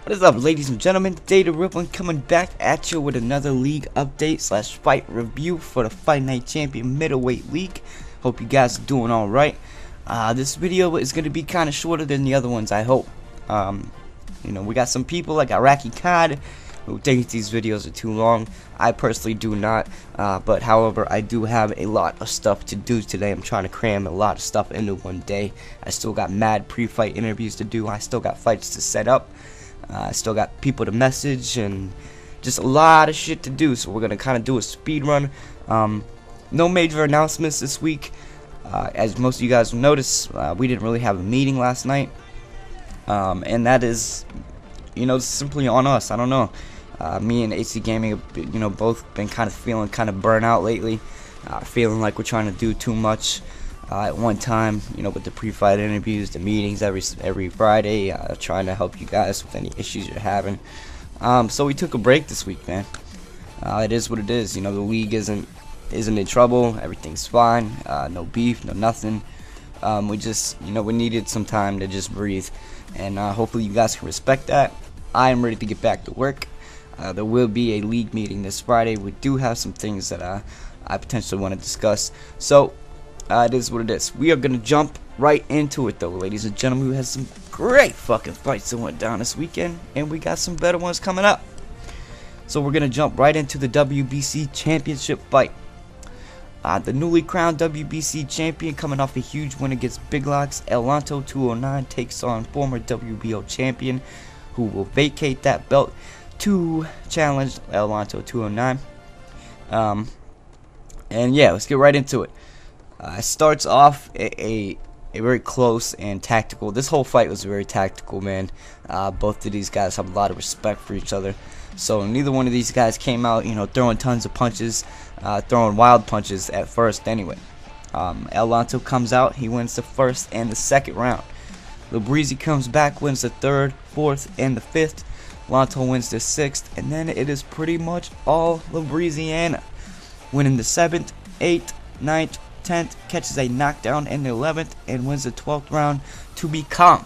What is up, ladies and gentlemen? Data Rippling coming back at you with another league update / fight review for the Fight Night Champion Middleweight League. Hope you guys are doing alright. This video is going to be kind of shorter than the other ones, I hope. We got some people like Iraqi Cod who think these videos are too long. I personally do not, but however, I do have a lot of stuff to do today. I'm trying to cram a lot of stuff into one day. I still got mad pre-fight interviews to do. I still got fights to set up. I still got people to message and just a lot of shit to do, so we're gonna kind of do a speed run. No major announcements this week. As most of you guys will notice, we didn't really have a meeting last night, and that is, simply on us. I don't know. Me and AC Gaming have, both been kind of feeling kind of burnt out lately, feeling like we're trying to do too much at one time, with the pre-fight interviews, the meetings every Friday, trying to help you guys with any issues you're having. So we took a break this week, man. It is what it is. The league isn't in trouble. Everything's fine. No beef, no nothing. We just, we needed some time to just breathe, and hopefully you guys can respect that. I am ready to get back to work. There will be a league meeting this Friday. We do have some things that I potentially want to discuss. So it is what it is. We are going to jump right into it, though, ladies and gentlemen. We had some great fucking fights that went down this weekend, and we got some better ones coming up. So we're going to jump right into the WBC Championship fight. The newly crowned WBC champion, coming off a huge win against Big Locks, El Lanto 209 takes on former WBO champion, who will vacate that belt to challenge El Lanto 209. And yeah, let's get right into it. It starts off a very close and tactical. This whole fight was very tactical, man. Both of these guys have a lot of respect for each other. So neither one of these guys came out, throwing tons of punches, throwing wild punches at first anyway. El Lanto comes out. He wins the first and the second round. Labrizzi comes back, wins the third, fourth, and the fifth. Lanto wins the sixth, and then it is pretty much all Labriziana. Winning the 7th, 8th, 9th, 10th, catches a knockdown in the 11th, and wins the 12th round to become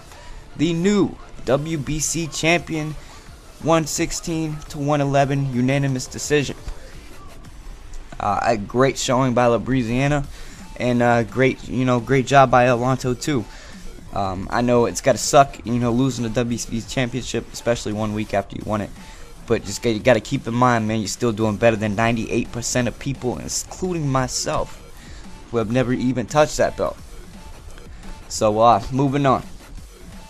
the new WBC champion. 116 to 111, unanimous decision. A great showing by Labriziana, and great job by El Lanto too. I know it's gotta suck, losing the WBC championship, especially 1 week after you won it. But you gotta keep in mind, man, you're still doing better than 98% of people, including myself, who have never even touched that belt. So, moving on.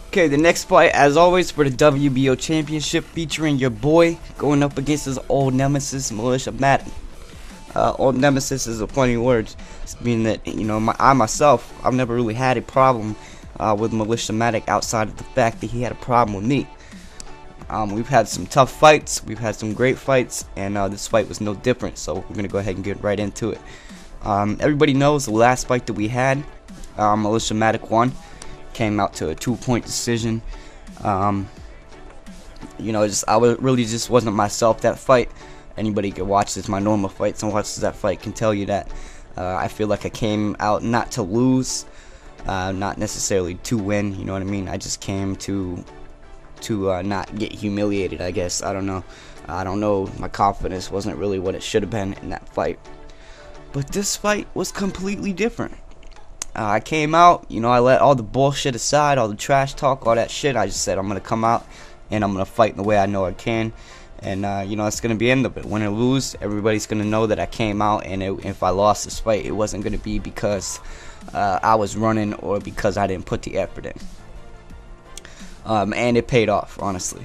Okay, the next fight, as always, for the WBO championship, featuring your boy going up against his old nemesis, Militia Matic. Old nemesis is a funny word, meaning that, I myself, I've never really had a problem with Militia Matic outside of the fact that he had a problem with me. We've had some tough fights, we've had some great fights, and this fight was no different, so we're going to go ahead and get right into it. Everybody knows the last fight that we had, Militia Matic won, came out to a 2-point decision. I really just wasn't myself that fight. Anybody could watch this, my normal fights, and watches that fight can tell you that. I feel like I came out not to lose, not necessarily to win, you know what I mean? I just came to not get humiliated, I guess. I don't know. My confidence wasn't really what it should have been in that fight. But this fight was completely different. I came out, I let all the bullshit aside, all the trash talk, all that shit. I just said I'm going to come out and I'm going to fight in the way I know I can. And, it's going to be the end of it. Win or lose, everybody's going to know that I came out, and if I lost this fight, it wasn't going to be because I was running or because I didn't put the effort in. And it paid off, honestly.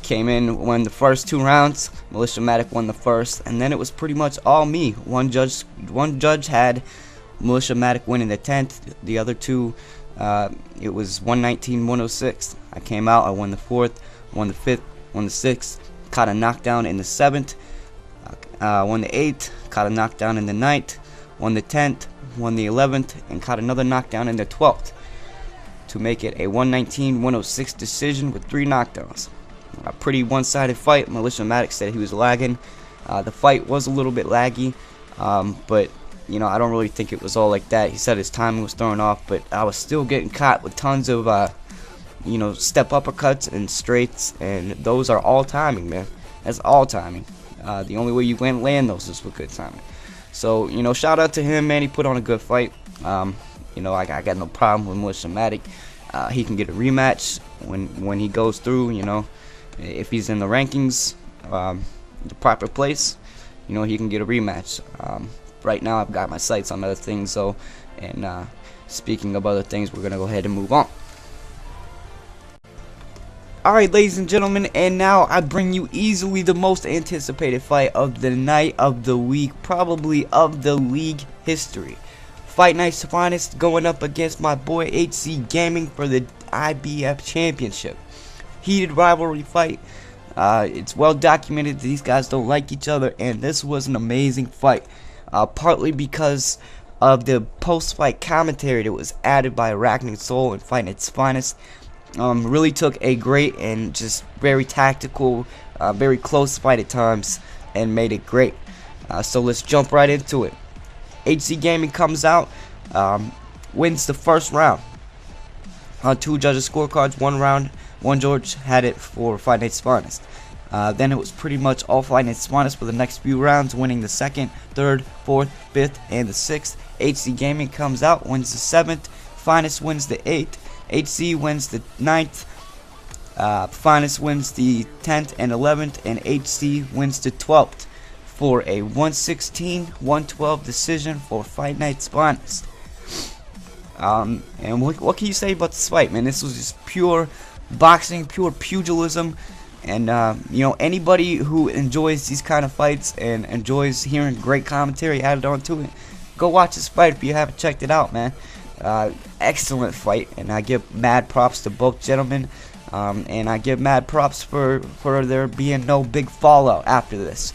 Came in, won the first 2 rounds. Militia Matic won the first, and then it was pretty much all me. One judge had Militia Matic winning the 10th. The other 2, it was 119-106. I came out, I won the 4th, won the 5th, won the 6th, caught a knockdown in the 7th, won the 8th, caught a knockdown in the 9th, won the 10th, won the 11th, and caught another knockdown in the 12th to make it a 119-106 decision with 3 knockdowns. A pretty one-sided fight. Militia Matic said he was lagging. The fight was a little bit laggy, but I don't really think it was all like that. He said his timing was thrown off, but I was still getting caught with tons of step uppercuts and straights, and those are all timing, man. That's all timing. The only way you can land those is with good timing. So, shout out to him, man. He put on a good fight. I got no problem with Militia Matic. He can get a rematch when he goes through, if he's in the rankings, the proper place, he can get a rematch. Right now, I've got my sights on other things, though, and speaking of other things, we're going to go ahead and move on. Alright, ladies and gentlemen, and now I bring you easily the most anticipated fight of the night, of the week, probably of the league history. Fight Night's finest going up against my boy HC Gaming for the IBF Championship. Heated rivalry fight. It's well documented that these guys don't like each other, and this was an amazing fight. Partly because of the post-fight commentary that was added by Arachnid Soul and Fight Night's finest. Really took a great and just very tactical, very close fight at times and made it great. So let's jump right into it. HC Gaming comes out, wins the first round. Two judges' scorecards, one judge had it for Fight Night's finest. Then it was pretty much all Fight Night's finest for the next few rounds, winning the 2nd, 3rd, 4th, 5th, and the 6th. HC Gaming comes out, wins the 7th, finest wins the 8th. HC wins the 9th, finest wins the 10th and 11th, and HC wins the 12th for a 116-112 decision for Fight Night's finest. And what can you say about this fight, man? This was just pure boxing, pure pugilism, and anybody who enjoys these kind of fights and enjoys hearing great commentary added onto it, go watch this fight if you haven't checked it out, man. Excellent fight, and I give mad props to both gentlemen, and I give mad props for there being no big fallout after this.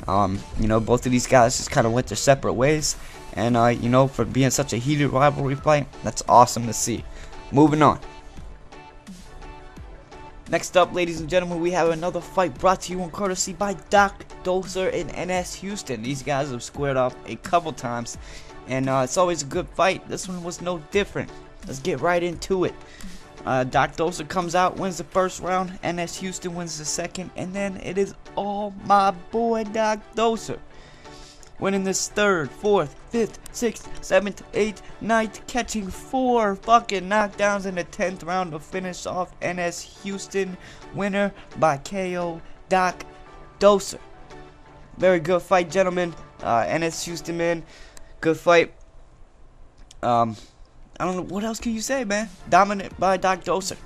Both of these guys just kind of went their separate ways, and for being such a heated rivalry fight, that's awesome to see. Moving on. Next up, ladies and gentlemen, we have another fight brought to you on courtesy by Doc Doser and NS Houston. These guys have squared off a couple times, and it's always a good fight. This one was no different. Let's get right into it. Doc Doser comes out, wins the first round. NS Houston wins the second, and then it is all my boy Doc Doser winning this 3rd, 4th, 5th, 6th, 7th, 8th, 9th, catching 4 fucking knockdowns in the 10th round to finish off NS Houston, winner by KO, Doc Doser. Very good fight, gentlemen. NS Houston, man, good fight. I don't know what else can you say, man. Dominant by Doc Doser.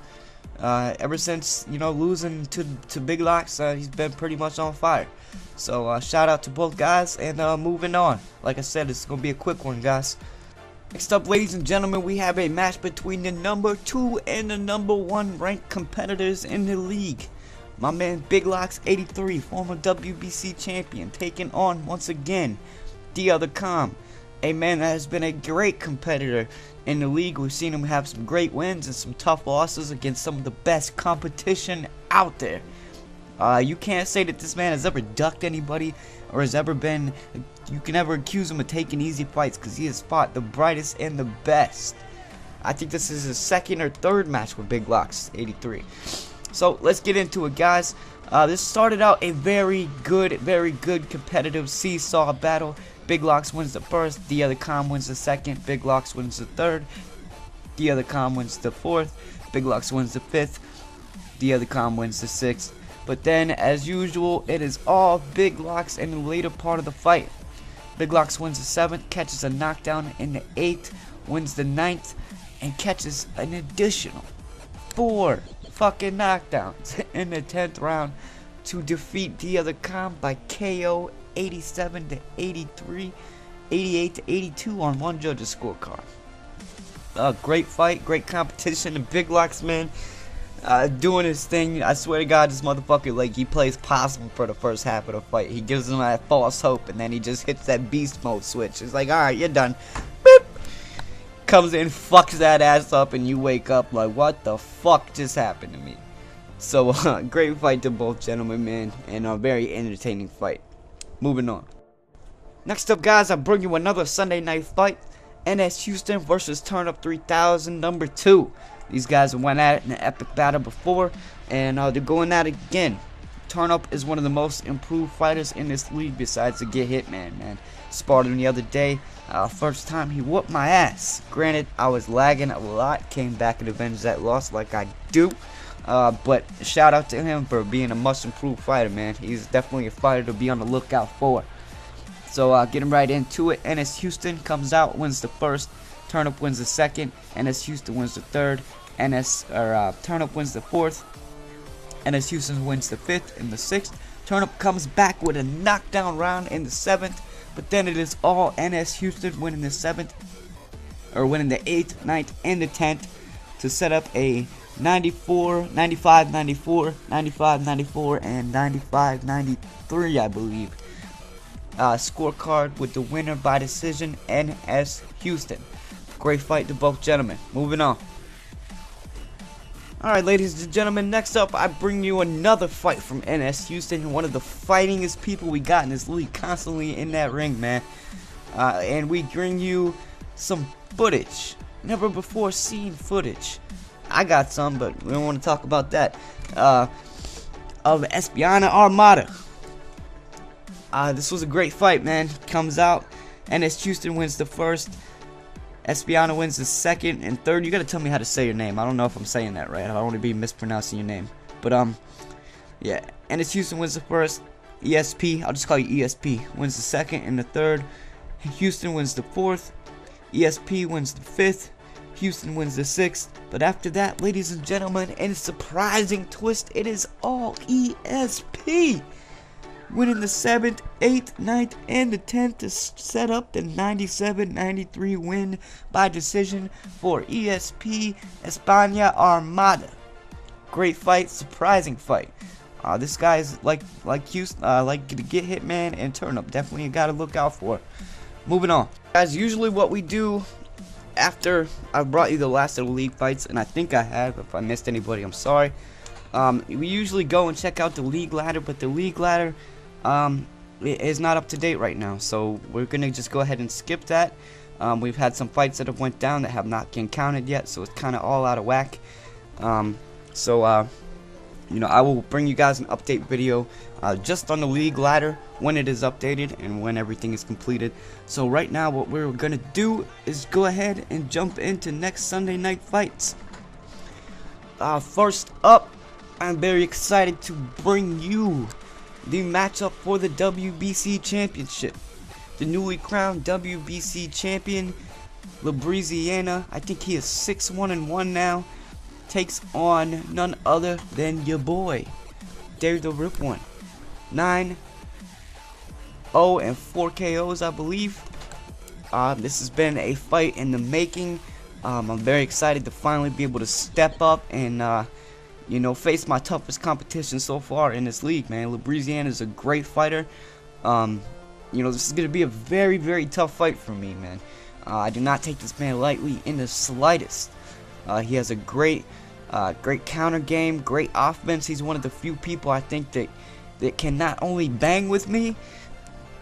Ever since losing to Big Locks, he's been pretty much on fire. So shout out to both guys, and moving on. Like I said, it's gonna be a quick one, guys. Next up, ladies and gentlemen, we have a match between the number 2 and the number 1 ranked competitors in the league. My man Big Locks 83, former WBC champion, taking on once again the other Calm, a man that has been a great competitor in the league. We've seen him have some great wins and some tough losses against some of the best competition out there. You can't say that this man has ever ducked anybody or has ever been, you can never accuse him of taking easy fights, because he has fought the brightest and the best. I think this is his 2nd or 3rd match with Big Locks 83. So let's get into it, guys. This started out a very good competitive seesaw battle. Big Locks wins the 1st, the other Calm wins the 2nd, Big Locks wins the 3rd, the other Calm wins the 4th, Big Locks wins the 5th, the other Calm wins the 6th. But then, as usual, it is all Big Locks in the later part of the fight. Big Locks wins the 7th, catches a knockdown in the 8th, wins the 9th, and catches an additional 4 fucking knockdowns in the 10th round to defeat the other Calm by KO 87 to 83, 88 to 82 on one judge's scorecard. Great fight, great competition. The Big Locks, man, doing his thing. I swear to God, this motherfucker, like, he plays possum for the first half of the fight. He gives him that false hope, and then he just hits that beast mode switch. It's like, alright, you're done. Beep. Comes in, fucks that ass up, and you wake up like, what the fuck just happened to me? So, great fight to both gentlemen, man, and a very entertaining fight. Moving on. Next up, guys, I bring you another Sunday night fight. NS Houston versus Turn Up 3000 number 2. These guys went at it in an epic battle before, and they're going at it again. Turnip is one of the most improved fighters in this league besides the Get Hitman, man. Sparred him the other day. First time he whooped my ass. Granted, I was lagging a lot. Came back and avenged that loss like I do. But shout out to him for being a much improved fighter, man. He's definitely a fighter to be on the lookout for. So getting right into it. NS Houston comes out, wins the first. Turnip wins the second. NS Houston wins the third. Turnip wins the fourth. NS Houston wins the fifth and the sixth. Turnip comes back with a knockdown round in the seventh. But then it is all NS Houston winning the seventh, or winning the 8th, 9th, and the 10th to set up a 94, 95, 94, 95, 94, and 95, 93, I believe. Scorecard with the winner by decision, NS Houston. Great fight to both gentlemen. Moving on. Alright, ladies and gentlemen, next up I bring you another fight from NS Houston, one of the fightingest people we got in this league, constantly in that ring, man. And we bring you some footage, never before seen footage. I got some, but we don't want to talk about that. Of Espiana Armada. This was a great fight, man. Comes out, NS Houston wins the first. Espiana wins the second and third. You gotta tell me how to say your name. I don't know if I'm saying that right. I don't want to be mispronouncing your name. But yeah. NS Houston wins the first. ESP, I'll just call you ESP, wins the second and the third. Houston wins the fourth. ESP wins the fifth. Houston wins the sixth. But after that, ladies and gentlemen, in a surprising twist, it is all ESP. Winning the 7th, 8th, 9th, and the 10th to set up the 97-93 win by decision for ESP España Armada. Great fight, surprising fight. This guy is like Houston, like the Get Hitman and Turnip. Definitely a guy to look out for. Moving on. Guys, usually what we do after I brought you the last of the league fights, and I think I have. If I missed anybody, I'm sorry. We usually go and check out the league ladder, but the league ladder it is not up to date right now, so we're gonna just go ahead and skip that. We've had some fights that have went down that have not been counted yet, so it's kind of all out of whack. You know, I will bring you guys an update video just on the league ladder when it is updated and when everything is completed. So right now what we're gonna do is go ahead and jump into next Sunday night fights. First up, I'm very excited to bring you the matchup for the WBC Championship. The newly crowned WBC champion, Louisiana, I think he is 6-1-1 now, takes on none other than your boy, Dave the Rip One. 9-0 and 4 KOs, I believe. This has been a fight in the making. I'm very excited to finally be able to step up and you know, face my toughest competition so far in this league, man. Louisiana is a great fighter. You know, this is going to be a very, very tough fight for me, man. I do not take this man lightly in the slightest. He has a great counter game, great offense. He's one of the few people I think that can not only bang with me,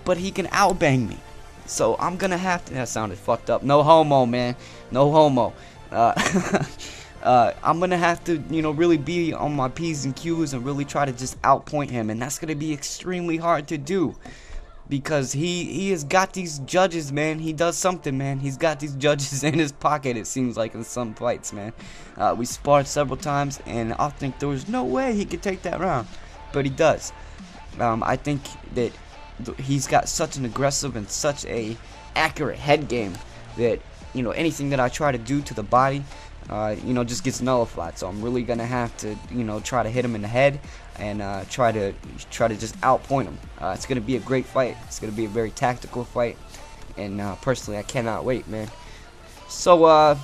but he can outbang me. So I'm going to have to... That sounded fucked up. No homo, man. No homo. I'm going to have to, you know, really be on my P's and Q's and really try to just outpoint him. And that's going to be extremely hard to do. Because he has got these judges, man. He does something, man. He's got these judges in his pocket, it seems like, in some fights, man. We sparred several times, and I think there was no way he could take that round. But he does. I think that he's got such an aggressive and such a accurate head game that, you know, anything that I try to do to the body, you know, just gets nullified. So I'm really gonna have to, you know, try to hit him in the head and try to just outpoint him. It's gonna be a great fight. It's gonna be a very tactical fight, and personally, I cannot wait, man. So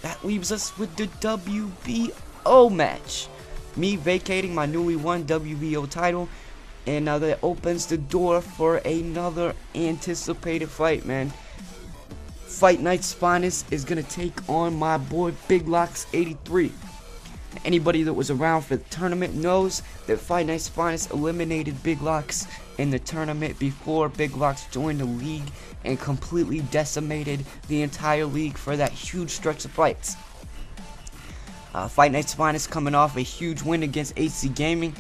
that leaves us with the WBO match. Me vacating my newly won WBO title, and now that opens the door for another anticipated fight, man. Fight Night's Finest is gonna take on my boy Big Locks 83. Anybody that was around for the tournament knows that Fight Night's Finest eliminated Big Locks in the tournament before Big Locks joined the league and completely decimated the entire league for that huge stretch of fights. Fight Night's Finest coming off a huge win against HC Gaming.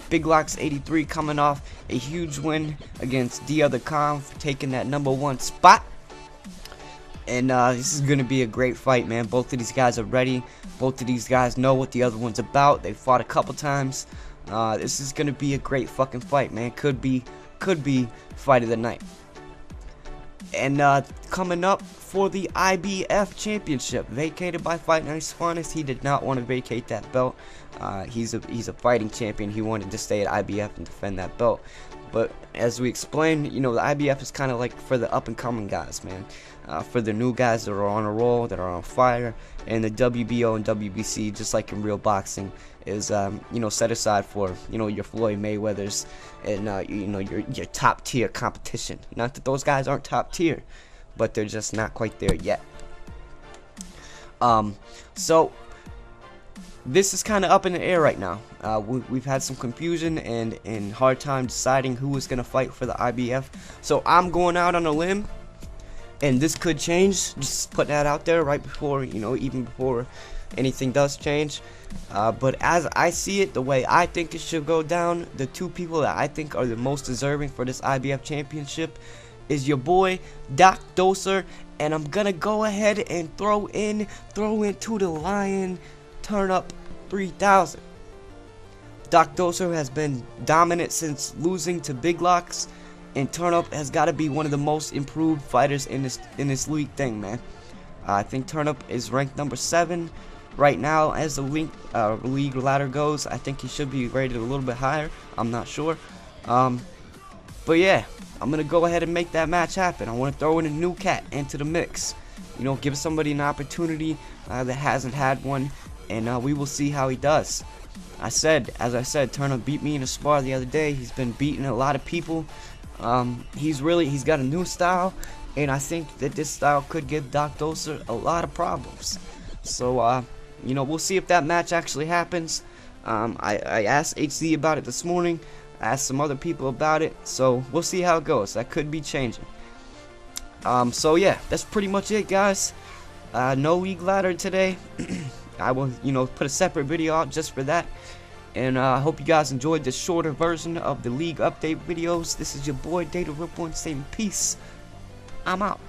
Big Locks 83 coming off a huge win against D Other Conf, taking that #1 spot. And this is going to be a great fight, man. Both of these guys are ready. Both of these guys know what the other one's about. They fought a couple times. This is going to be a great fucking fight, man. Could be fight of the night. And coming up for the IBF championship, vacated by Fight Night's Finest. He did not want to vacate that belt. He's a fighting champion. He wanted to stay at IBF and defend that belt. But as we explained, you know, the IBF is kind of like for the up and coming guys, man. For the new guys that are on a roll, that are on fire. And the WBO and WBC, just like in real boxing, is you know, set aside for, you know, your Floyd Mayweathers and you know, your top tier competition. Not that those guys aren't top tier, but they're just not quite there yet. So this is kind of up in the air right now. We've had some confusion and hard time deciding who is going to fight for the IBF. So I'm going out on a limb, and this could change. Just put that out there right before, you know, even before anything does change. But as I see it, the way I think it should go down, the two people that I think are the most deserving for this IBF championship is your boy Doc Doser, and I'm gonna go ahead and throw into the lion Turn Up 3000. Doc Doser has been dominant since losing to Big Locks, and Turn Up has got to be one of the most improved fighters in this league thing, man. I think Turn Up is ranked #7 right now as the league ladder goes. I think he should be rated a little bit higher. I'm not sure. But yeah, I'm gonna go ahead and make that match happen. I want to throw in a new cat into the mix. You know, give somebody an opportunity that hasn't had one, and we will see how he does. As I said, Turn Up beat me in a spar the other day. He's been beating a lot of people. He's got a new style, and I think that this style could give Doc Doser a lot of problems. So, you know, we'll see if that match actually happens. I asked HC about it this morning. I asked some other people about it, so we'll see how it goes. That could be changing. So yeah, that's pretty much it, guys. No league ladder today. I will, you know, put a separate video out just for that. And I hope you guys enjoyed this shorter version of the league update videos. This is your boy Data Ripple, and saying peace. I'm out.